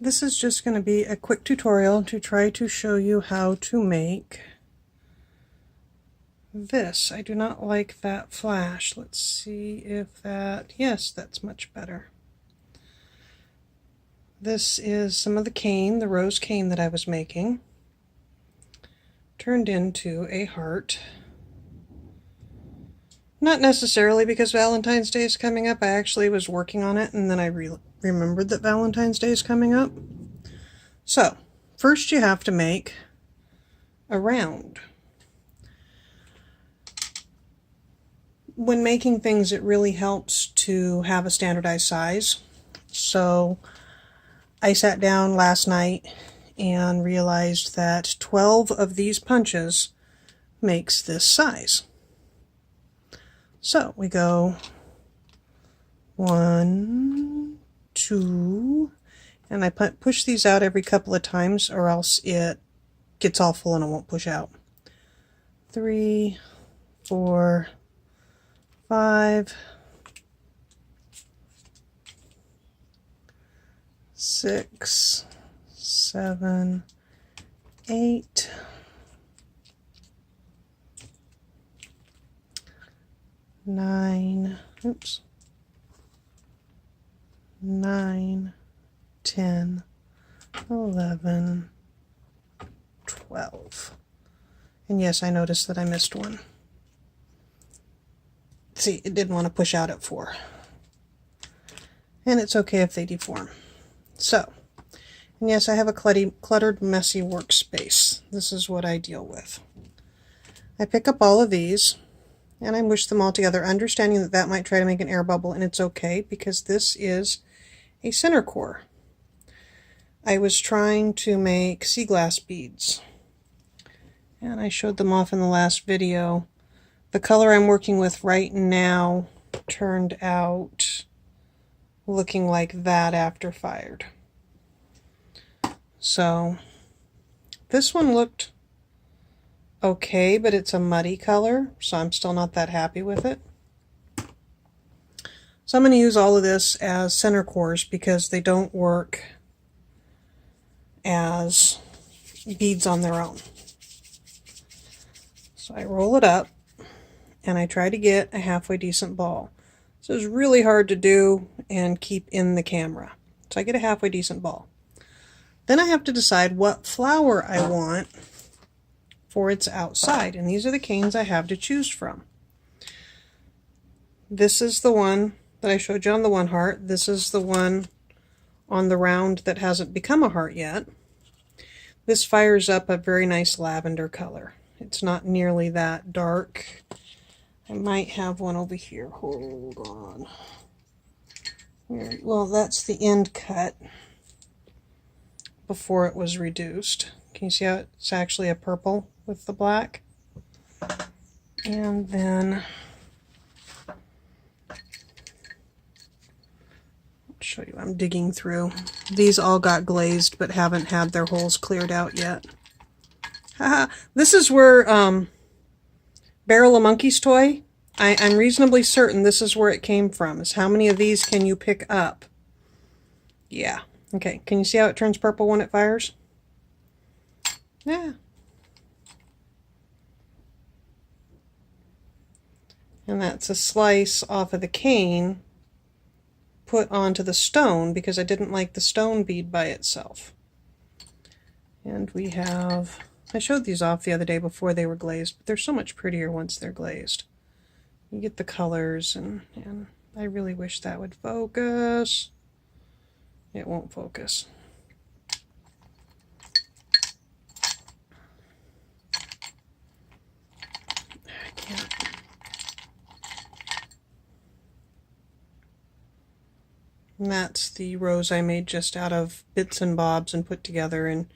This is just going to be a quick tutorial to try to show you how to make this. I do not like that flash. Let's see if that, yes, that's much better. This is some of the cane, the rose cane that I was making, turned into a heart. Not necessarily because Valentine's Day is coming up. I actually was working on it and then I remembered that Valentine's Day is coming up. So, first you have to make a round. When making things, it really helps to have a standardized size. So, I sat down last night and realized that 12 of these punches makes this size. So, we go 1, 2, and I push these out every couple of times or else it gets all full and it won't push out. 3, 4, 5, 6, 7, 8, 9, 9, 10, 11, 12. And yes, I noticed that I missed one. See, it didn't want to push out at 4. And it's okay if they deform. So, and yes, I have a cluttered, messy workspace. This is what I deal with. I pick up all of these and I mush them all together, understanding that that might try to make an air bubble, and it's okay because this is a center core. I was trying to make sea glass beads, and I showed them off in the last video. The color I'm working with right now turned out looking like that after fired. So this one looked okay, but it's a muddy color, so I'm still not that happy with it. So I'm going to use all of this as center cores because they don't work as beads on their own. So I roll it up and I try to get a halfway decent ball. So it's really hard to do and keep in the camera. So I get a halfway decent ball. Then I have to decide what flower I want for its outside, and these are the canes I have to choose from. This is the one that I showed you on the one heart. This is the one on the round that hasn't become a heart yet. This fires up a very nice lavender color. It's not nearly that dark. I might have one over here. Hold on. Here, well, that's the end cut before it was reduced. Can you see how it's actually a purple with the black? And then I'll show you. I'm digging through. These all got glazed but haven't had their holes cleared out yet. Haha. This is where Barrel of Monkey's toy, I'm reasonably certain this is where it came from. Is how many of these can you pick up? Yeah. Okay. Can you see how it turns purple when it fires? Yeah. And that's a slice off of the cane put onto the stone because I didn't like the stone bead by itself. And we have, I showed these off the other day before they were glazed, but they're so much prettier once they're glazed. You get the colors, and I really wish that would focus. It won't focus. I can't. And that's the rose I made just out of bits and bobs and put together, and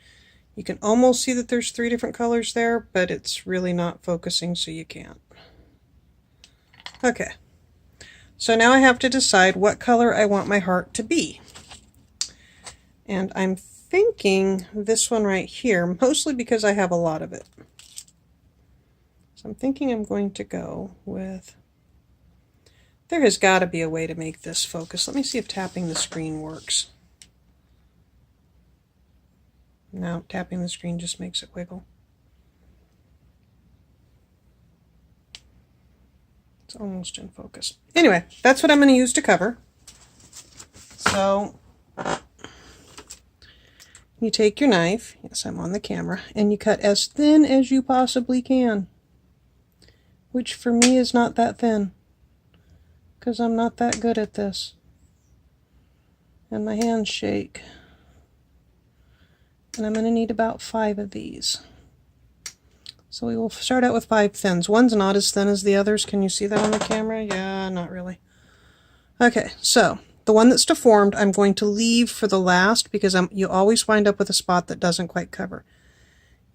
you can almost see that there's 3 different colors there, but it's really not focusing, so you can't. Okay, so now I have to decide what color I want my heart to be. And I'm thinking this one right here, mostly because I have a lot of it. So I'm thinking I'm going to go with, there has got to be a way to make this focus. Let me see if tapping the screen works. No, tapping the screen just makes it wiggle. It's almost in focus. Anyway, that's what I'm going to use to cover. So you take your knife, yes, I'm on the camera, and you cut as thin as you possibly can, which for me is not that thin, because I'm not that good at this, and my hands shake. And I'm going to need about 5 of these. So we will start out with 5 thins. One's not as thin as the others. Can you see that on the camera? Yeah, not really. Okay, so the one that's deformed I'm going to leave for the last, because you always wind up with a spot that doesn't quite cover.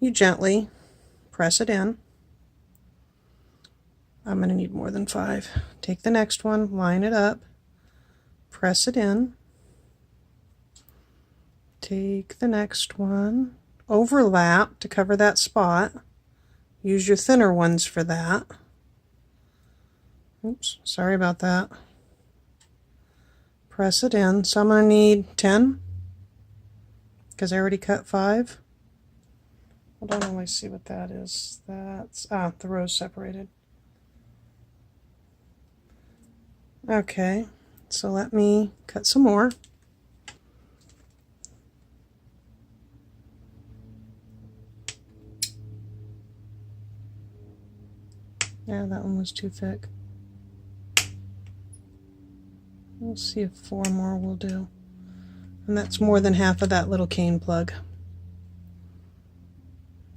You gently press it in. I'm going to need more than 5. Take the next one, line it up, press it in. Take the next one, overlap to cover that spot. Use your thinner ones for that. Oops, sorry about that. Press it in. So I'm going to need 10 because I already cut 5. Hold on, let me see what that is. That's, the rows separated. Okay, so let me cut some more. Yeah, that one was too thick. We'll see if 4 more will do. And that's more than half of that little cane plug.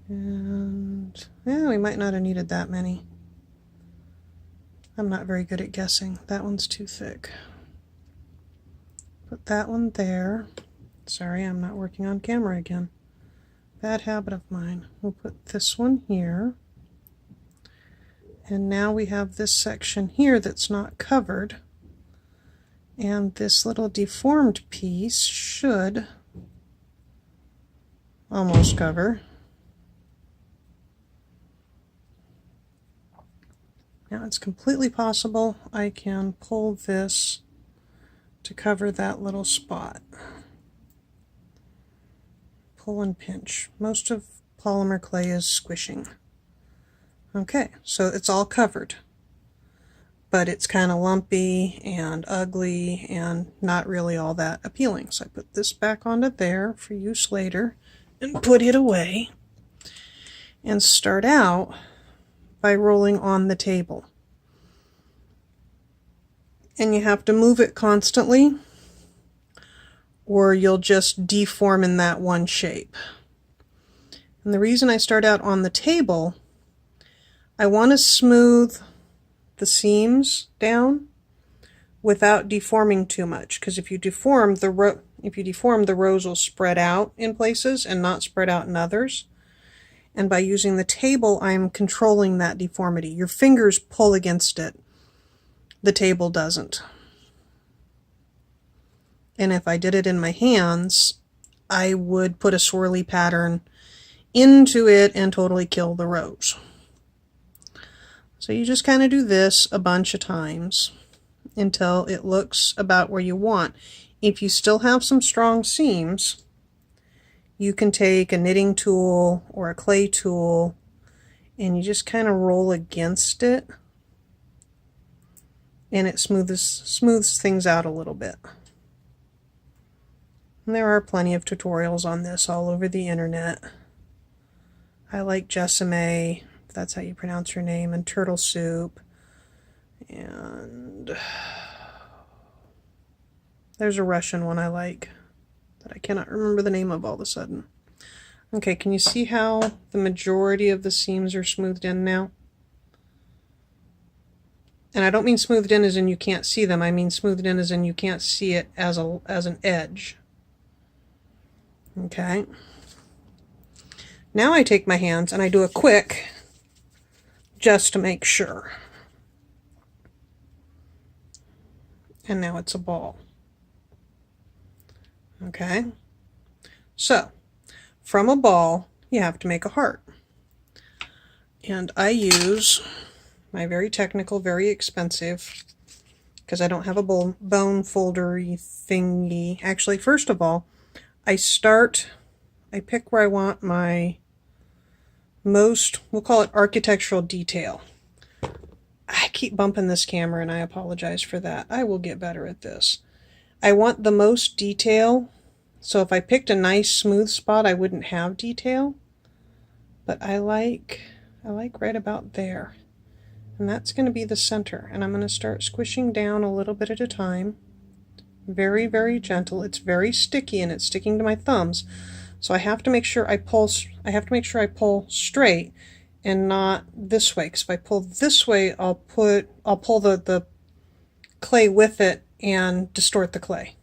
And yeah, we might not have needed that many. I'm not very good at guessing. That one's too thick. Put that one there. Sorry, I'm not working on camera again. Bad habit of mine. We'll put this one here. And now we have this section here that's not covered. And this little deformed piece should almost cover. Now it's completely possible I can pull this to cover that little spot. Pull and pinch. Most of polymer clay is squishing. Okay, so it's all covered, but it's kind of lumpy and ugly and not really all that appealing. So I put this back onto there for use later and put it away and start out by rolling on the table. And you have to move it constantly or you'll just deform in that one shape. And the reason I start out on the table, I want to smooth the seams down without deforming too much, because if you deform the rows will spread out in places and not spread out in others. And by using the table, I'm controlling that deformity. Your fingers pull against it. The table doesn't. And if I did it in my hands, I would put a swirly pattern into it and totally kill the rows. So you just kind of do this a bunch of times until it looks about where you want. If you still have some strong seams, you can take a knitting tool or a clay tool and you just kind of roll against it and it smooths things out a little bit. And there are plenty of tutorials on this all over the internet. I like Jessame, if that's how you pronounce her name, and Turtle Soup, and there's a Russian one I like that I cannot remember the name of all of a sudden. Okay, can you see how the majority of the seams are smoothed in now? And I don't mean smoothed in as in you can't see them, I mean smoothed in as in you can't see it as an edge. Okay. Now I take my hands and I do a quick just to make sure. And now it's a ball. Okay. So, from a ball, you have to make a heart. And I use my very technical, very expensive, because I don't have a bone folder-y thingy. Actually, first of all, I I pick where I want my most, we'll call it architectural detail. I keep bumping this camera and I apologize for that. I will get better at this. I want the most detail, so if I picked a nice smooth spot I wouldn't have detail, but I like right about there. And that's going to be the center, and I'm going to start squishing down a little bit at a time. Very, very gentle. It's very sticky and it's sticking to my thumbs, so I have to make sure I pull straight and not this way, because if I pull this way I'll pull the clay with it and distort the clay.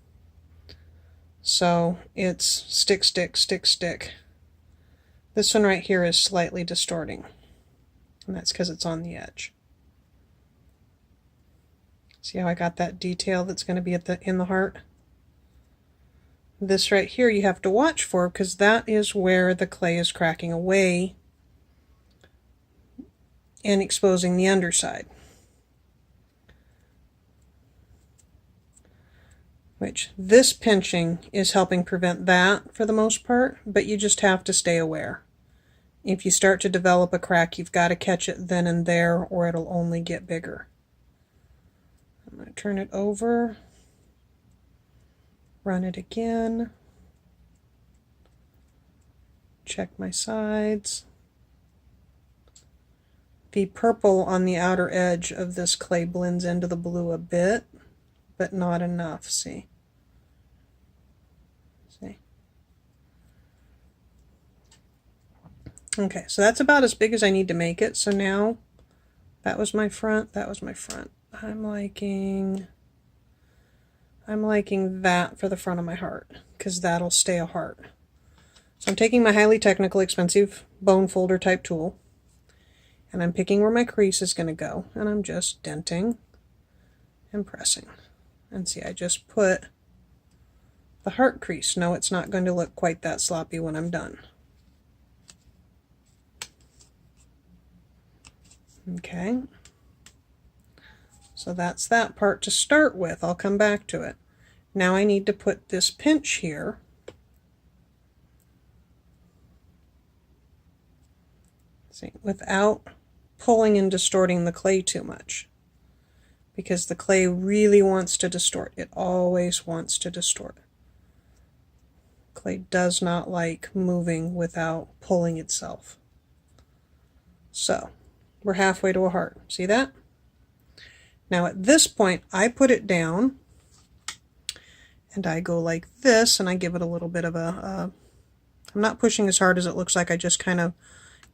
So it's stick, stick, stick, stick. This one right here is slightly distorting, and that's because it's on the edge. See how I got that detail that's going to be in the heart? This right here you have to watch for, because that is where the clay is cracking away and exposing the underside. Which this pinching is helping prevent that for the most part, but you just have to stay aware. If you start to develop a crack, you've got to catch it then and there, or it'll only get bigger. I'm going to turn it over, run it again, check my sides. The purple on the outer edge of this clay blends into the blue a bit, but not enough, see? See? Okay, so that's about as big as I need to make it. So now, that was my front, that was my front. I'm liking that for the front of my heart, because that'll stay a heart. So I'm taking my highly technical, expensive bone folder type tool, and I'm picking where my crease is going to go, and I'm just denting and pressing. And see, I just put the heart crease. No, it's not going to look quite that sloppy when I'm done. Okay. So that's that part to start with. I'll come back to it. Now I need to put this pinch here. See, without pulling and distorting the clay too much. Because the clay really wants to distort. It always wants to distort. Clay does not like moving without pulling itself. So, we're halfway to a heart. See that? Now at this point, I put it down, and I go like this, and I give it a little bit of I'm not pushing as hard as it looks like, I just kind of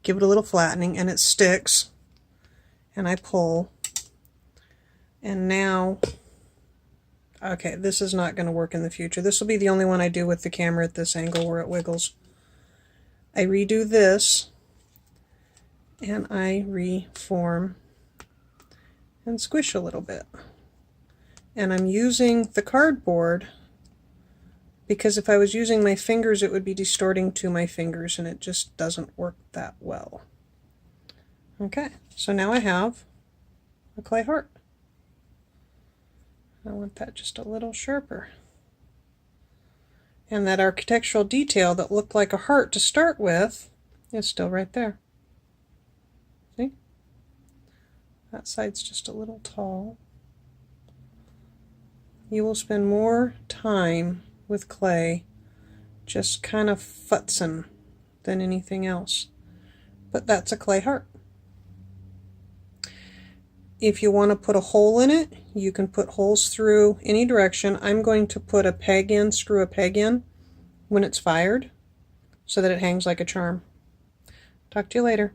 give it a little flattening, and it sticks, and I pull, and now, okay, this is not going to work in the future. This will be the only one I do with the camera at this angle where it wiggles. I redo this, and I reform and squish a little bit. And I'm using the cardboard because if I was using my fingers it would be distorting to my fingers, and it just doesn't work that well. Okay, so now I have a clay heart. I want that just a little sharper. And that architectural detail that looked like a heart to start with is still right there. See? That side's just a little tall. You will spend more time with clay just kind of futzing than anything else. But that's a clay heart. If you want to put a hole in it, you can put holes through any direction. I'm going to put a peg in, screw a peg in when it's fired so that it hangs like a charm. Talk to you later.